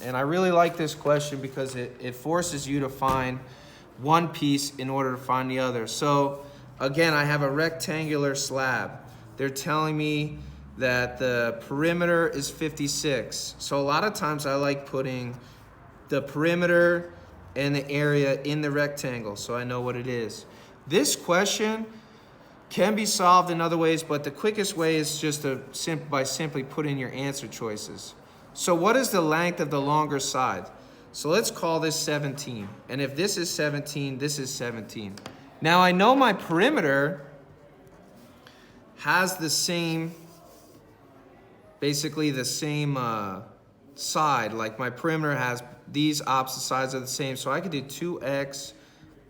And I really like this question because it forces you to find one piece in order to find the other. So again, I have a rectangular slab. They're telling me that the perimeter is 56. So a lot of times I like putting the perimeter and the area in the rectangle so I know what it is. This question can be solved in other ways, but the quickest way is just by simply putting your answer choices. So what is the length of the longer side? So let's call this 17. And if this is 17, this is 17. Now I know my perimeter has the same, basically the same side. Like my perimeter has these opposite sides are the same. So I could do 2x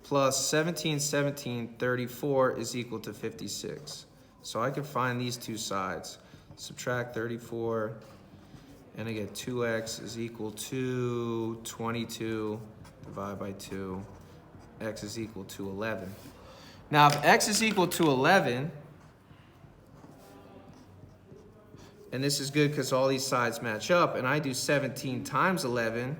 plus 17, 17, 34 is equal to 56. So I can find these two sides. Subtract 34, and I get 2x is equal to 22, divide by 2, x is equal to 11. Now if x is equal to 11, and this is good because all these sides match up, and I do 17 times 11,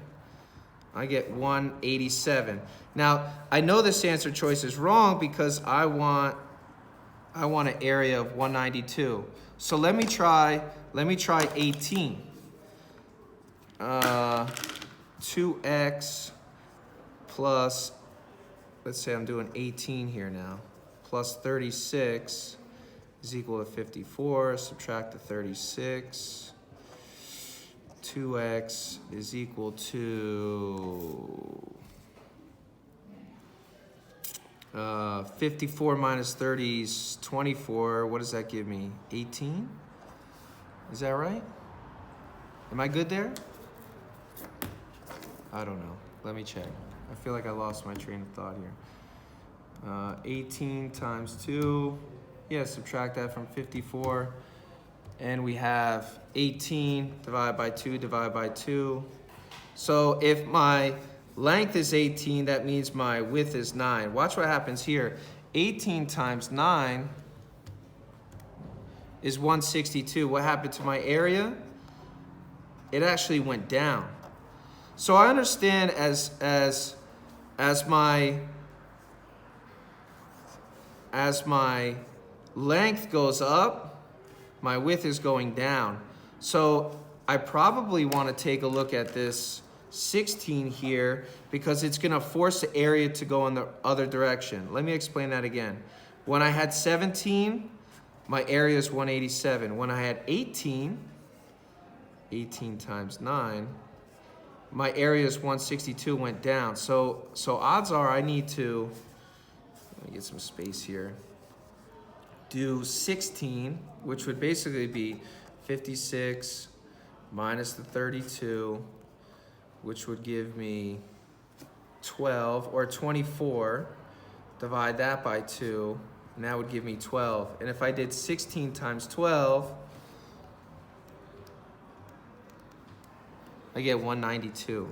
I get 187. Now, I know this answer choice is wrong because I want an area of 192. So let me try 18. 2x plus, let's say I'm doing 18 here now, plus 36 is equal to 54. Subtract the 36. 2x is equal to 54 minus 30 is 24. What does that give me? 18? Is that right? Am I good there? I don't know. Let me check. I feel like I lost my train of thought here. 18 times 2. Yeah, subtract that from 54. And we have 18 divided by 2 divided by 2. So if my length is 18, that means my width is 9. Watch what happens here. 18 times 9 is 162. What happened to my area? It actually went down. So I understand as my length goes up, my width is going down. So I probably want to take a look at this 16 here because it's going to force the area to go in the other direction. Let me explain that again. When I had 17, my area is 187. When I had 18 times 9, my area is 162, went down. So odds are I need to, let me get some space here, do 16, which would basically be 56 minus the 32, which would give me 12, or 24, divide that by 2, and that would give me 12. And if I did 16 times 12, I get 192.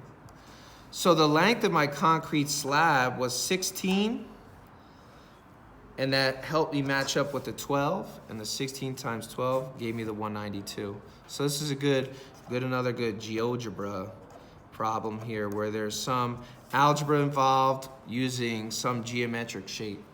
So the length of my concrete slab was 16, and that helped me match up with the 12, and the 16 times 12 gave me the 192. So this is another good GeoGebra problem here where there's some algebra involved using some geometric shape.